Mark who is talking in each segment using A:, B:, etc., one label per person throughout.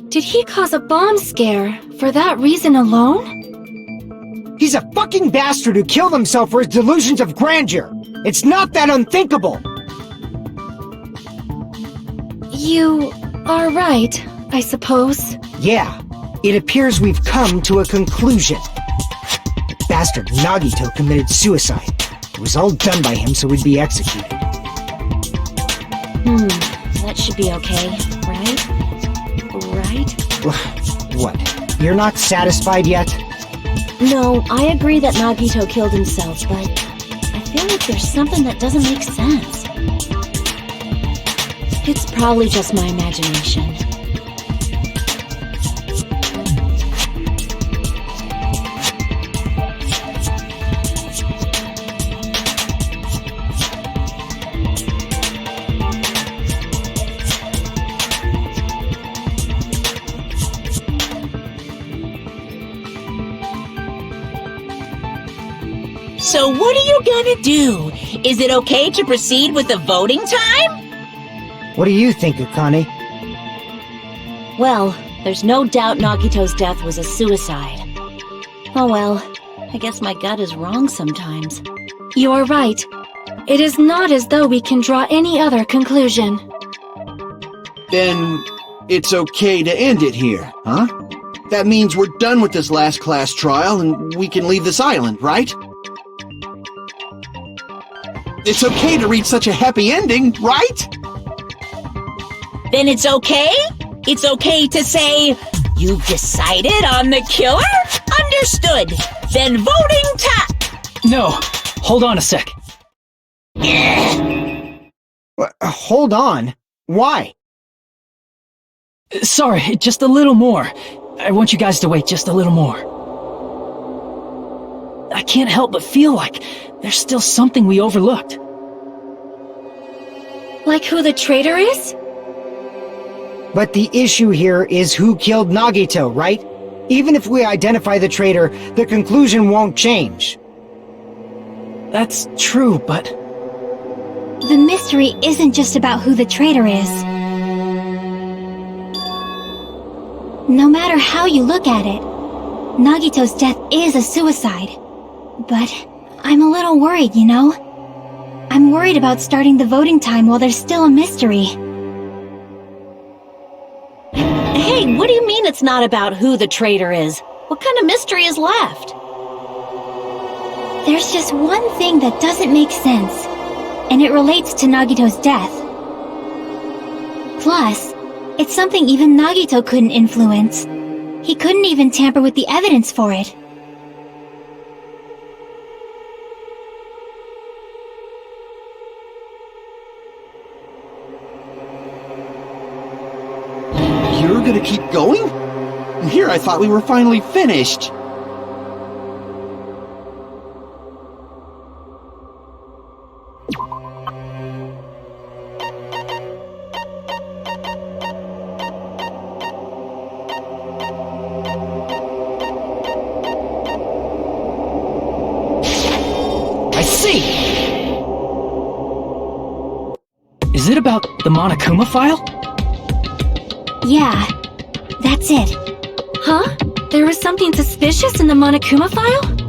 A: Did he cause a bomb scare for that reason alone?
B: He's a fucking bastard who killed himself for his delusions of grandeur. It's not that unthinkable.
A: You are right, I suppose.
B: Yeah, it appears we've come to a conclusion. The bastard Nagito committed suicide. It was all done by him so we'd be executed.
A: That should be okay, right? Right?
B: What? You're not satisfied yet?
A: No, I agree that Nagito killed himself, but I feel like there's something that doesn't make sense. It's probably just my imagination.
C: So what are you gonna do? Is it okay to proceed with the voting time?
B: What do you think, Akane?
A: Well, there's no doubt Nagito's death was a suicide. Oh well, I guess my gut is wrong sometimes. You're right. It is not as though we can draw any other conclusion.
D: Then it's okay to end it here, huh? That means we're done with this last class trial and we can leave this island, right? It's okay to reach such a happy ending, right?
C: Then it's okay? It's okay to say, you've decided on the killer? Understood. Then voting time.
E: No, hold on a sec.
B: Hold on. Why?
E: Sorry, just a little more. I want you guys to wait just a little more. I can't help but feel like there's still something we overlooked.
A: Like who the traitor is?
B: But the issue here is who killed Nagito, right? Even if we identify the traitor, the conclusion won't change.
E: That's true, but...
F: The mystery isn't just about who the traitor is. No matter how you look at it, Nagito's death is a suicide. But I'm a little worried, you know? I'm worried about starting the voting time while there's still a mystery.
A: Hey, what do you mean it's not about who the traitor is? What kind of mystery is left?
F: There's just one thing that doesn't make sense, and it relates to Nagito's death. Plus, it's something even Nagito couldn't influence. He couldn't even tamper with the evidence for it.
D: You're gonna keep going? Here I thought we were finally finished.
B: I see!
E: Is it about the Monokuma file?
F: Yeah, that's it.
A: Huh? There was something suspicious in the Monokuma file?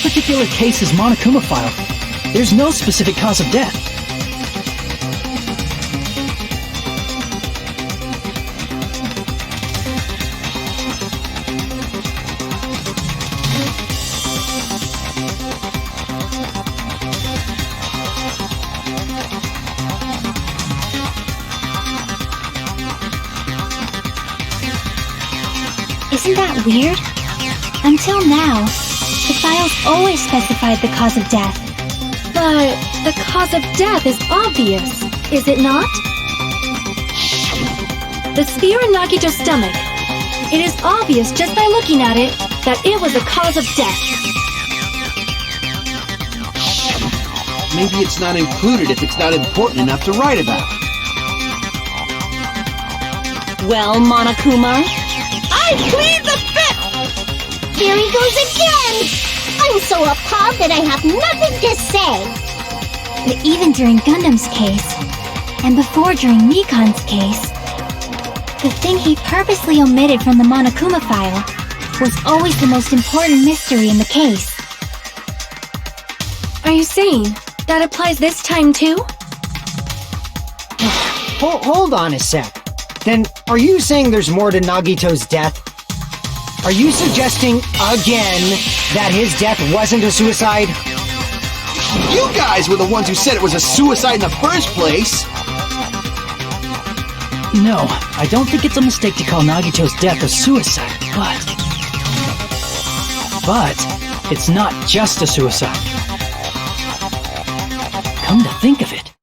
E: particular case is Monokuma filed, there's no specific cause of death.
F: Isn't that weird? Until now, the files always specified the cause of death.
A: But the cause of death is obvious, is it not? The spear in Nagito's stomach. It is obvious just by looking at it that it was a cause of death.
D: Maybe it's not included if it's not important enough to write about.
C: Well, Monokuma, I plead the fifth!
G: Here he goes again! I'm so appalled that I have nothing to say.
F: But even during Gundam's case, and before during Nikon's case, the thing he purposely omitted from the Monokuma file was always the most important mystery in the case.
A: Are you saying that applies this time too?
B: Hold on a sec. Then, are you saying there's more to Nagito's death? Are you suggesting, again, that his death wasn't a suicide?
D: You guys were the ones who said it was a suicide in the first place!
E: No, I don't think it's a mistake to call Nagito's death a suicide, but it's not just a suicide. Come to think of it,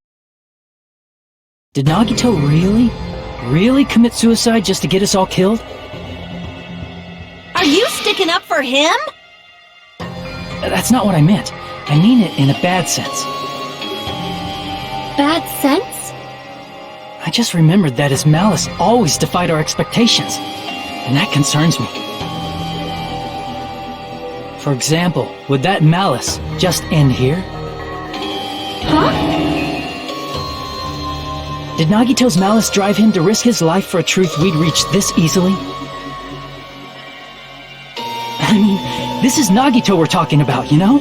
E: did Nagito really commit suicide just to get us all killed?
C: Are you sticking up for him?
E: That's not what I meant. I mean it in a bad sense.
A: Bad sense?
E: I just remembered that his malice always defied our expectations, and that concerns me. For example, would that malice just end here?
A: Huh?
E: Did Nagito's malice drive him to risk his life for a truth we'd reach this easily? I mean, this is Nagito we're talking about, you know?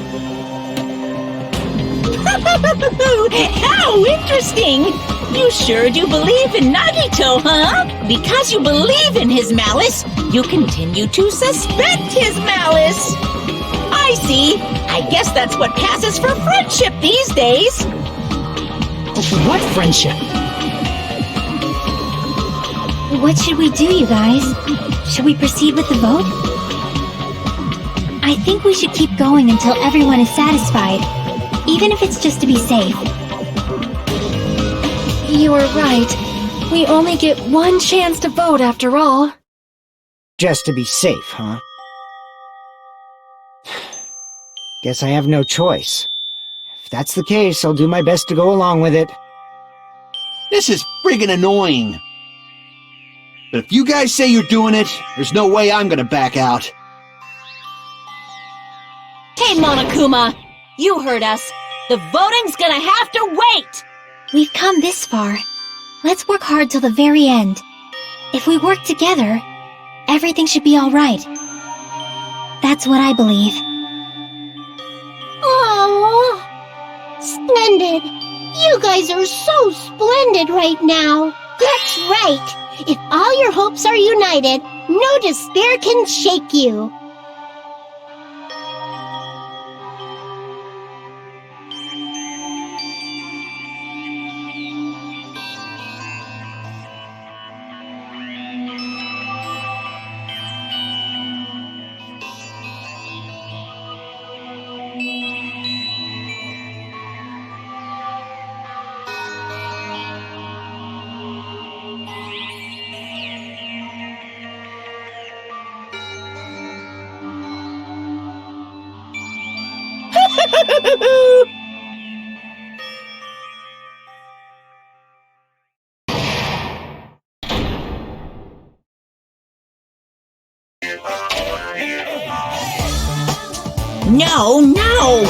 C: How interesting! You sure do believe in Nagito, huh? Because you believe in his malice, you continue to suspect his malice. I see. I guess that's what passes for friendship these days.
E: What friendship?
F: What should we do, you guys? Should we proceed with the vote? I think we should keep going until everyone is satisfied, even if it's just to be safe.
A: You are right. We only get one chance to vote after all.
B: Just to be safe, huh? Guess I have no choice. If that's the case, I'll do my best to go along with it.
D: This is friggin' annoying. But if you guys say you're doing it, there's no way I'm gonna back out.
C: Hey, Monokuma, you heard us. The voting's gonna have to wait.
F: We've come this far. Let's work hard till the very end. If we work together, everything should be all right. That's what I believe.
G: Oh, splendid. You guys are so splendid right now. That's right. If all your hopes are united, no despair can shake you.
C: No, no!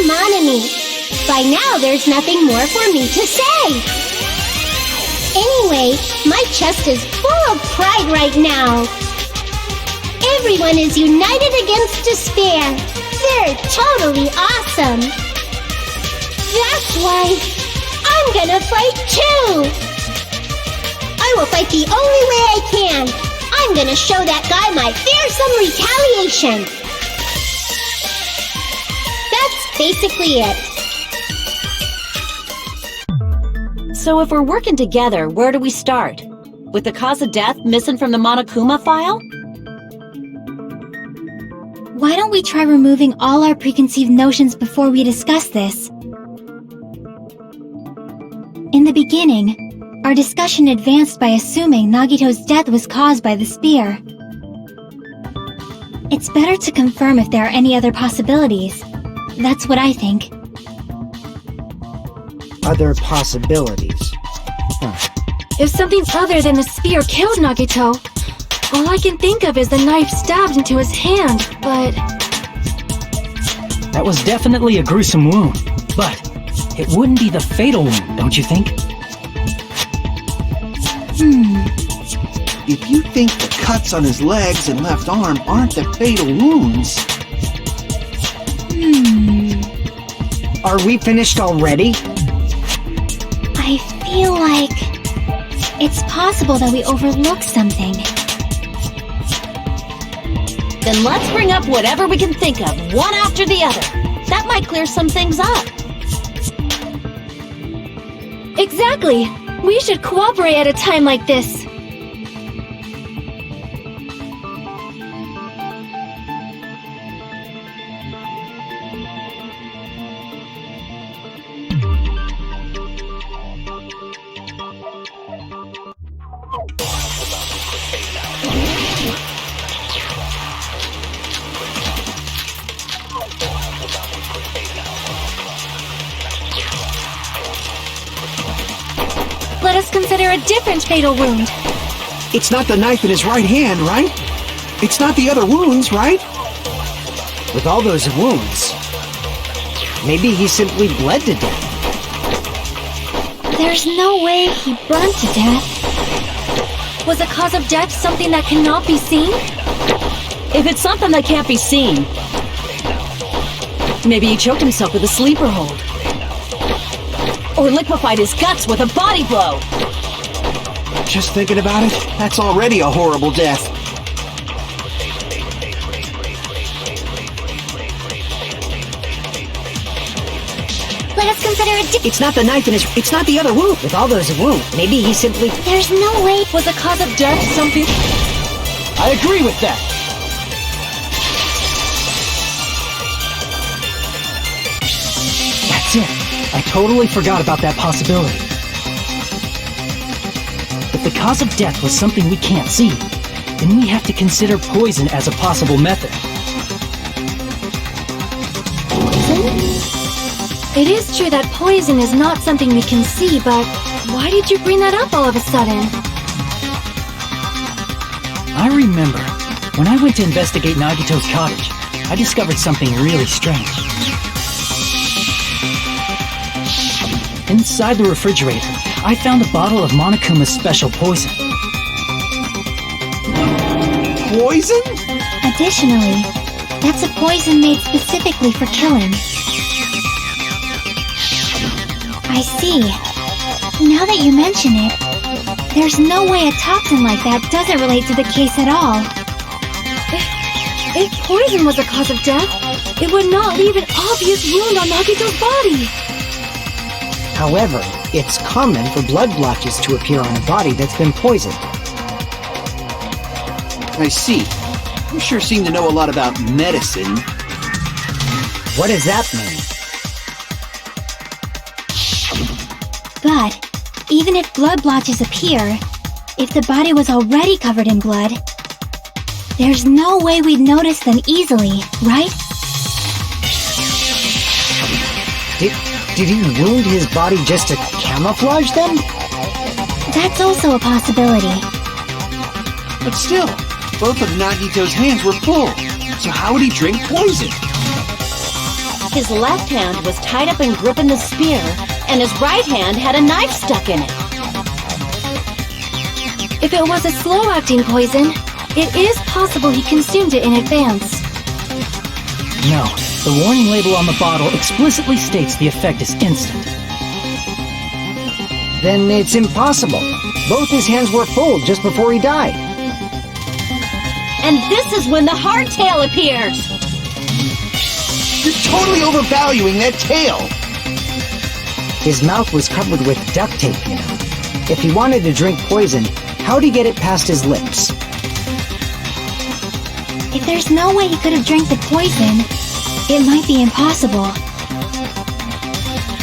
G: Monami. By now, there's nothing more for me to say. Anyway, my chest is full of pride right now. Everyone is united against despair. They're totally awesome. That's why I'm gonna fight too. I will fight the only way I can. I'm gonna show that guy my fearsome retaliation. That's basically it.
A: So if we're working together, where do we start? With the cause of death missing from the Monokuma file?
F: Why don't we try removing all our preconceived notions before we discuss this? In the beginning, our discussion advanced by assuming Nagito's death was caused by the spear. It's better to confirm if there are any other possibilities. That's what I think.
B: Other possibilities.
H: If something other than the spear killed Nagito, all I can think of is the knife stabbed into his hand, but...
E: That was definitely a gruesome wound, but it wouldn't be the fatal wound, don't you think?
D: If you think the cuts on his legs and left arm aren't the fatal wounds...
B: Are we finished already?
F: I feel like it's possible that we overlooked something.
A: Then let's bring up whatever we can think of, one after the other. That might clear some things up.
H: Exactly! We should cooperate at a time like this. Let us consider a different fatal wound.
D: It's not the knife in his right hand, right? It's not the other wounds, right?
B: With all those wounds, maybe he simply bled to death.
F: There's no way he burned to death.
H: Was the cause of death something that cannot be seen?
A: If it's something that can't be seen, maybe he choked himself with a sleeper hold. Or liquefied his guts with a body blow.
D: Just thinking about it, that's already a horrible death.
F: Let us consider a different...
B: It's not the knife in his... It's not the other wound. With all those wounds, maybe he simply...
F: There's no way...
H: Was the cause of death something...
E: I agree with that! That's it! I totally forgot about that possibility. If the cause of death was something we can't see, then we have to consider poison as a possible method.
H: It is true that poison is not something we can see, but why did you bring that up all of a sudden?
E: I remember, when I went to investigate Nagito's cottage, I discovered something really strange. Inside the refrigerator, I found a bottle of Monokuma's special poison.
D: Poison?
F: Additionally, that's a poison made specifically for killing. I see. Now that you mention it, there's no way a toxin like that doesn't relate to the case at all.
H: If poison was the cause of death, it would not leave an obvious wound on Nagito's body.
B: However, it's common for blood blotches to appear on a body that's been poisoned.
D: I see. You sure seem to know a lot about medicine.
B: What does that mean?
F: But, even if blood blotches appear, if the body was already covered in blood, there's no way we'd notice them easily, right?
B: Did he wound his body just to camouflage them?
F: That's also a possibility.
D: But still, both of Nagito's hands were full. So how would he drink poison?
A: His left hand was tied up and gripping the spear, and his right hand had a knife stuck in it.
H: If it was a slow-acting poison, it is possible he consumed it in advance.
E: No, the warning label on the bottle explicitly states the effect is instant.
B: Then it's impossible. Both his hands were full just before he died.
A: And this is when the hardtail appears!
D: You're totally overvaluing that tail!
B: His mouth was covered with duct tape, you know. If he wanted to drink poison, how'd he get it past his lips?
F: If there's no way he could have drank the poison, it might be impossible.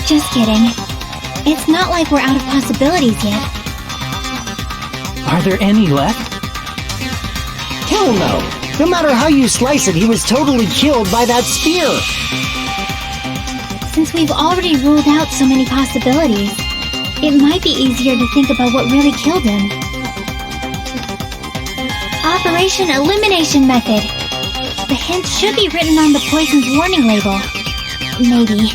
F: Just kidding. It's not like we're out of possibilities yet.
E: Are there any left?
B: Hell no! No matter how you slice it, he was totally killed by that spear!
F: Since we've already ruled out so many possibilities, it might be easier to think about what really killed him. Operation Elimination Method. The hint should be written on the poison's warning label. Maybe.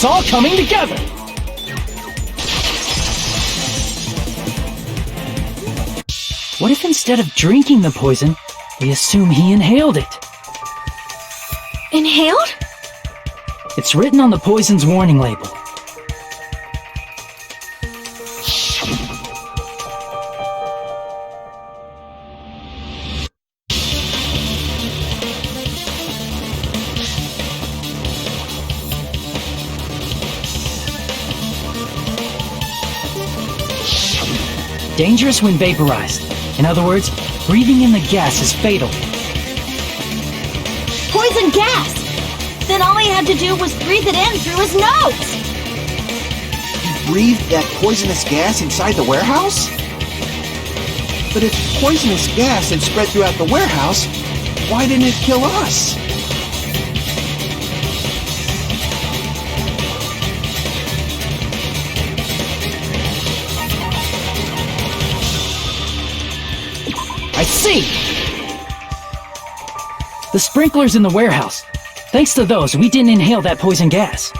E: It's all coming together! What if instead of drinking the poison, we assume he inhaled it?
H: Inhaled?
E: It's written on the poison's warning label. Dangerous when vaporized. In other words, breathing in the gas is fatal.
A: Poison gas! Then all he had to do was breathe it in through his nose!
D: You breathed that poisonous gas inside the warehouse? But if poisonous gas had spread throughout the warehouse, why didn't it kill us?
B: I see!
E: The sprinklers in the warehouse. Thanks to those, we didn't inhale that poison gas.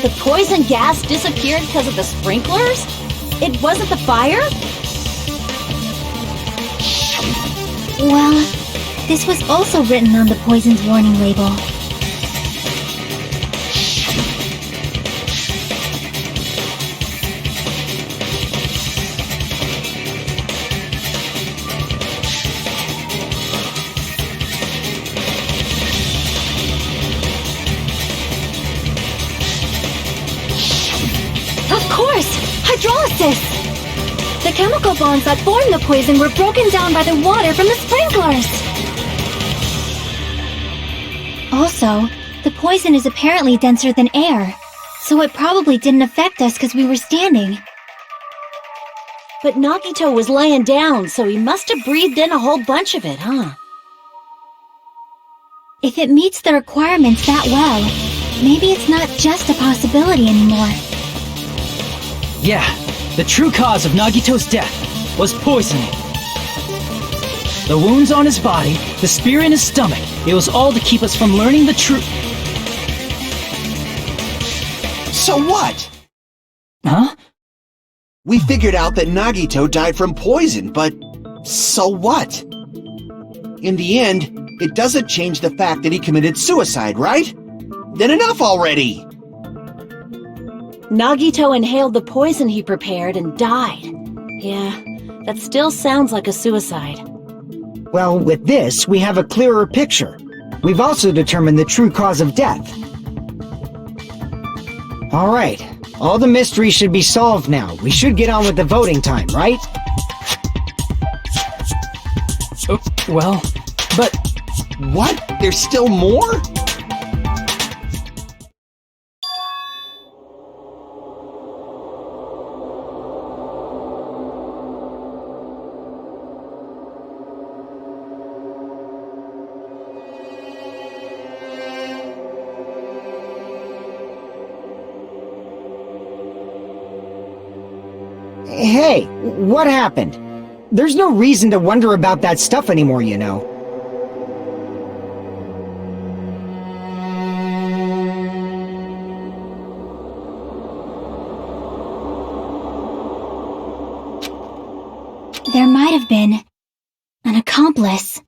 A: The poison gas disappeared because of the sprinklers? It wasn't the fire?
F: Well, this was also written on the poison's warning label.
H: Of course! Hydrolysis! The chemical bonds that formed the poison were broken down by the water from the sprinklers!
F: Also, the poison is apparently denser than air, so it probably didn't affect us because we were standing.
A: But Nagito was laying down, so he must have breathed in a whole bunch of it, huh?
F: If it meets the requirements that well, maybe it's not just a possibility anymore.
E: Yeah, the true cause of Nagito's death was poisoning. The wounds on his body, the spear in his stomach, it was all to keep us from learning the truth.
D: So what?
E: Huh?
D: We figured out that Nagito died from poison, but so what? In the end, it doesn't change the fact that he committed suicide, right? Then enough already!
A: Nagito inhaled the poison he prepared and died. Yeah, that still sounds like a suicide.
B: Well, with this, we have a clearer picture. We've also determined the true cause of death. Alright, all the mysteries should be solved now. We should get on with the voting time, right?
E: Well, but
D: What? There's still more?
B: Hey, what happened? There's no reason to wonder about that stuff anymore, you know.
F: There might have been an accomplice.